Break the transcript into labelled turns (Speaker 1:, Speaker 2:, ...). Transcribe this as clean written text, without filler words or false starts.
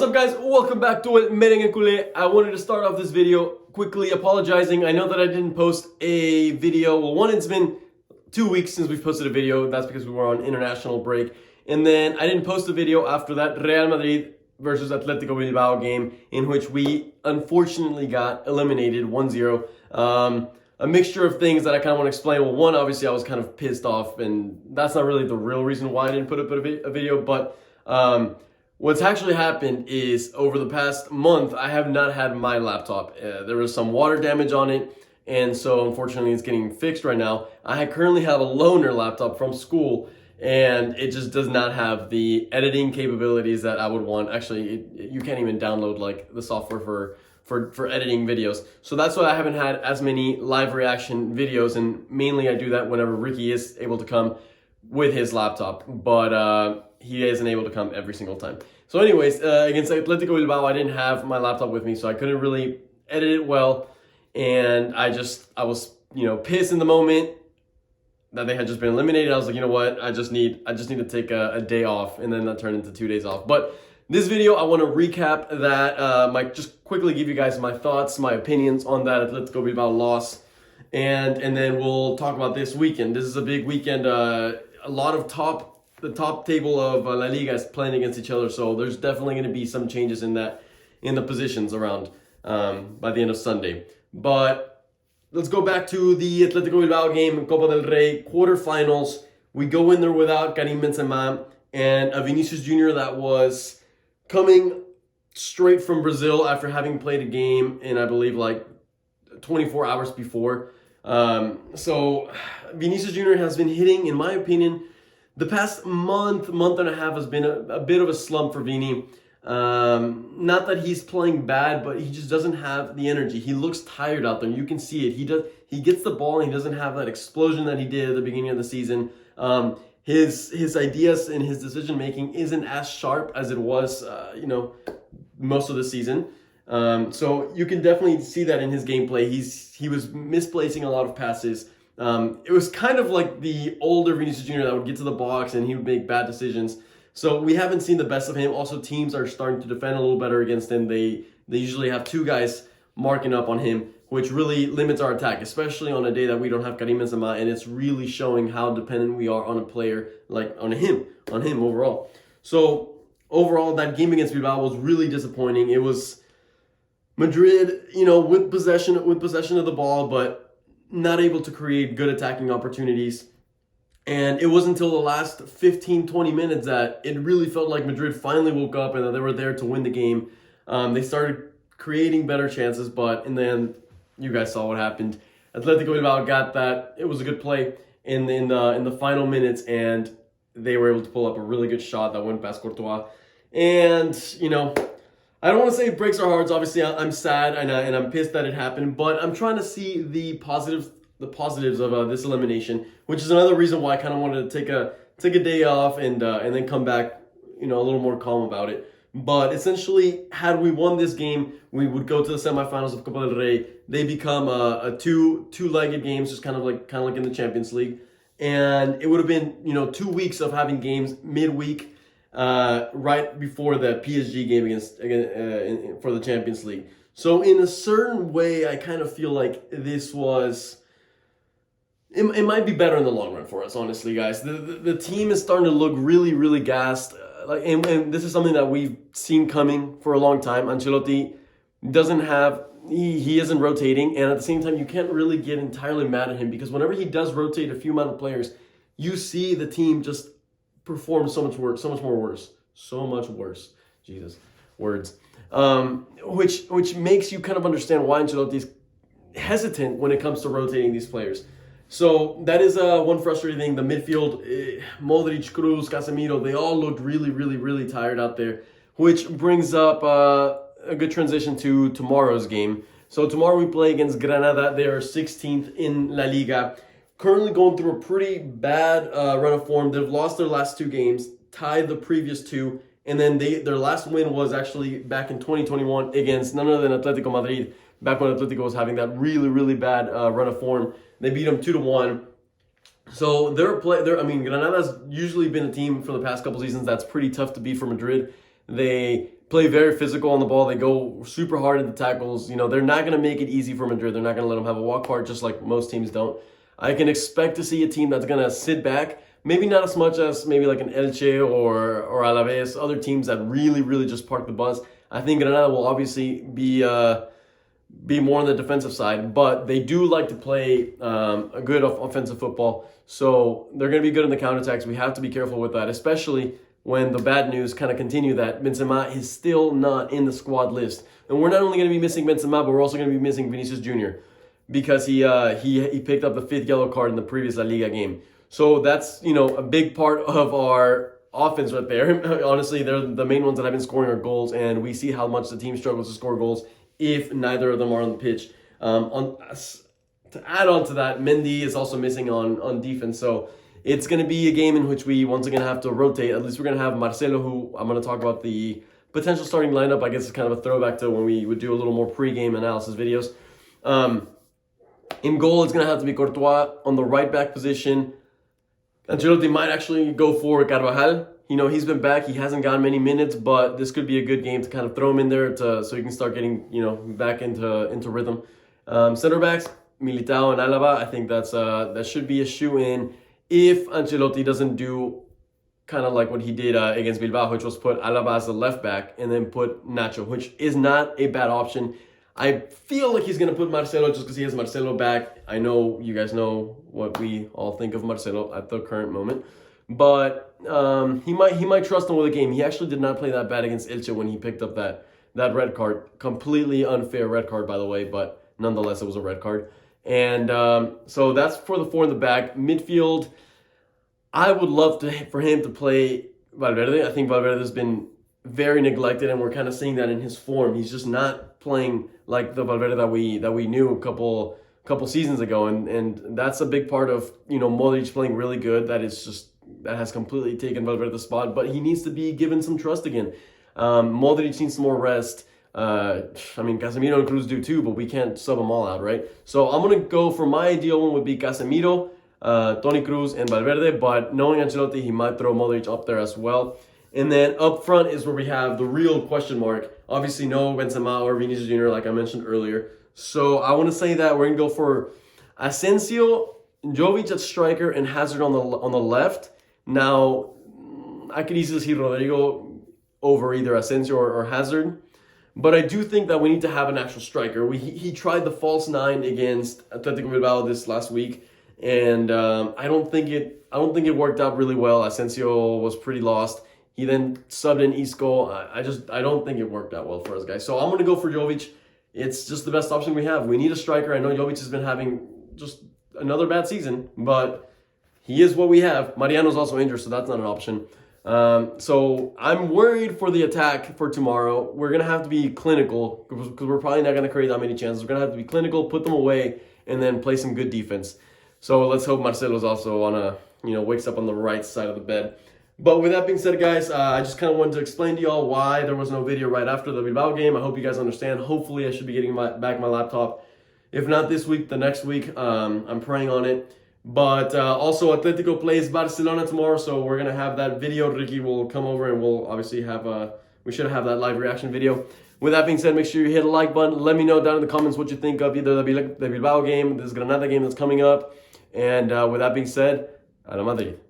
Speaker 1: up, guys? Welcome back to El Merengue Culé. I wanted to start off this video quickly apologizing. I know that I didn't post a video. Well, one, it's been 2 weeks since we've posted a video. That's because we were on international break. And then I didn't post a video after that Real Madrid versus Athletic Bilbao game, in which we unfortunately got eliminated 1-0. A mixture of things that I kind of want to explain. Well, one, obviously I was kind of pissed off, and that's not really the real reason why I didn't put up a video, but what's actually happened is over the past month, I have not had my laptop. There was some water damage on it, and so unfortunately it's getting fixed right now. I currently have a loaner laptop from school, and it just does not have the editing capabilities that I would want. Actually, you can't even download like the software for editing videos. So that's why I haven't had as many live reaction videos, and mainly I do that whenever Ricky is able to come with his laptop, but he isn't able to come every single time. So anyways, against Athletic Bilbao, I didn't have my laptop with me, so I couldn't really edit it well, and I was, pissed in the moment that they had just been eliminated. I was like, you know what, I just need to take a day off, and then that turned into 2 days off. But this video, I want to recap that, just quickly give you guys my thoughts, my opinions on that Athletic Bilbao loss, and then we'll talk about this weekend. This is a big weekend. A lot of the top table of La Liga is playing against each other, so there's definitely going to be some changes in the positions around by the end of Sunday. But let's go back to the Athletic Bilbao game in Copa del Rey quarterfinals. We go in there without Karim Benzema and a Vinicius Jr. that was coming straight from Brazil after having played a game in, I believe, like 24 hours before. So Vinicius Jr. has been hitting, in my opinion, the past month and a half has been a bit of a slump for Vini. Not that he's playing bad, but he just doesn't have the energy. He looks tired out there. You can see it. He gets the ball and he doesn't have that explosion that he did at the beginning of the season. His ideas and his decision making isn't as sharp as it was, most of the season. So you can definitely see that in his gameplay. He was misplacing a lot of passes. It was kind of like the older Vinicius Jr. that would get to the box and he would make bad decisions. So we haven't seen the best of him. Also, teams are starting to defend a little better against him. They usually have two guys marking up on him, which really limits our attack, especially on a day that we don't have Karim Benzema, and it's really showing how dependent we are on a player, like on him overall. So overall, that game against Bilbao was really disappointing. It was Madrid, with possession of the ball, but not able to create good attacking opportunities. And it wasn't until the last 15-20 minutes that it really felt like Madrid finally woke up and that they were there to win the game. They started creating better chances, but in the end, you guys saw what happened. Athletic Bilbao got that. It was a good play in the final minutes, and they were able to pull up a really good shot that went past Courtois. And, I don't want to say it breaks our hearts. Obviously, I'm sad and I'm pissed that it happened, but I'm trying to see the positives of this elimination, which is another reason why I kind of wanted to take a day off and then come back, a little more calm about it. But essentially, had we won this game, we would go to the semifinals of Copa del Rey. They become a two-legged games, just kind of like in the Champions League, and it would have been 2 weeks of having games midweek. Right before the PSG game for the Champions League. So in a certain way, I kind of feel like this was... It might be better in the long run for us, honestly, guys. The team is starting to look really, really gassed. And this is something that we've seen coming for a long time. Ancelotti doesn't have... He isn't rotating, and at the same time, you can't really get entirely mad at him, because whenever he does rotate a few amount of players, you see the team just perform so much worse. Jesus, words. Which makes you kind of understand why Ancelotti's hesitant when it comes to rotating these players. So that is one frustrating thing. The midfield, Modric, Cruz, Casemiro, they all looked really, really, really tired out there, which brings up a good transition to tomorrow's game. So tomorrow we play against Granada. They are 16th in La Liga. Currently going through a pretty bad run of form. They've lost their last 2 games, tied the previous 2, and then their last win was actually back in 2021 against none other than Atletico Madrid, back when Atletico was having that really, really bad run of form. They beat them 2-1. So Granada's usually been a team for the past couple seasons that's pretty tough to beat for Madrid. They play very physical on the ball. They go super hard in the tackles. You know, they're not going to make it easy for Madrid. They're not going to let them have a walk part, just like most teams don't. I can expect to see a team that's going to sit back. Maybe not as much as maybe like an Elche or Alaves, other teams that really, really just park the bus. I think Granada will obviously be more on the defensive side, but they do like to play a good offensive football. So they're going to be good in the counterattacks. We have to be careful with that, especially when the bad news kind of continue that Benzema is still not in the squad list. And we're not only going to be missing Benzema, but we're also going to be missing Vinicius Jr. because he picked up the 5th yellow card in the previous La Liga game. So that's, you know, a big part of our offense right there. Honestly, they're the main ones that have been scoring our goals, and we see how much the team struggles to score goals if neither of them are on the pitch. To add on to that, Mendy is also missing on defense, so it's going to be a game in which we once again have to rotate. At least we're going to have Marcelo, who I'm going to talk about the potential starting lineup. I guess it's kind of a throwback to when we would do a little more pre-game analysis videos. In goal, it's going to have to be Courtois. On the right back position, Ancelotti might actually go for Carvajal. You know, he's been back. He hasn't gotten many minutes, but this could be a good game to kind of throw him in there so he can start getting, you know, back into rhythm. Center backs, Militao and Alaba. I think that should be a shoe-in if Ancelotti doesn't do kind of like what he did against Bilbao, which was put Alaba as the left back and then put Nacho, which is not a bad option. I feel like he's going to put Marcelo just because he has Marcelo back. I know you guys know what we all think of Marcelo at the current moment. But he might trust him with a game. He actually did not play that bad against Elche when he picked up that red card. Completely unfair red card, by the way, but nonetheless, it was a red card. And so that's for the 4 in the back. Midfield, I would love for him to play Valverde. I think Valverde has been very neglected, and we're kind of seeing that in his form. He's just not playing like the Valverde that we knew a couple seasons ago, and that's a big part of, you know, Modric playing really good. That has completely taken Valverde the spot, but he needs to be given some trust again. Modric needs some more rest. I mean, Casemiro and Cruz do too, but we can't sub them all out, right? So I'm going to go for my ideal one would be Casemiro, Toni Cruz, and Valverde, but knowing Ancelotti, he might throw Modric up there as well. And then up front is where we have the real question mark. Obviously, no Benzema or Vinicius Jr., like I mentioned earlier. So I want to say that we're going to go for Asensio, Jovic at striker, and Hazard on the left. Now, I could easily see Rodrigo over either Asensio or Hazard. But I do think that we need to have an actual striker. He tried the false 9 against Athletic Bilbao this last week, and I don't think it worked out really well. Asensio was pretty lost. He then subbed in Isco. I don't think it worked out well for us, guys. So I'm going to go for Jovic. It's just the best option we have. We need a striker. I know Jovic has been having just another bad season, but he is what we have. Mariano's also injured, so that's not an option. So I'm worried for the attack for tomorrow. We're going to have to be clinical because we're probably not going to create that many chances. We're going to have to be clinical, put them away, and then play some good defense. So let's hope Marcelo's also wakes up on the right side of the bed. But with that being said, guys, I just kind of wanted to explain to y'all why there was no video right after the Bilbao game. I hope you guys understand. Hopefully, I should be getting back my laptop. If not this week, the next week. I'm praying on it. But also, Atletico plays Barcelona tomorrow, so we're going to have that video. Ricky will come over and we'll obviously we should have that live reaction video. With that being said, make sure you hit a like button. Let me know down in the comments what you think of either the Bilbao game, this Granada game that's coming up. And with that being said, a la Madrid.